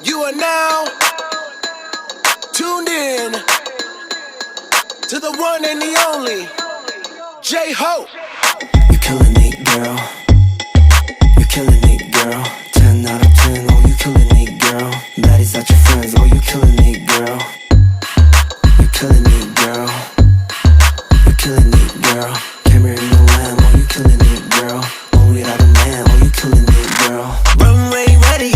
You are now tuned in to the one and the only J-Hope. You're killing it, girl. You're killing it, girl. 10 out of 10, oh, you killing it, girl. Baddies not your friends, oh, you killing it, girl. You're killing it, girl. You're killing it, girl.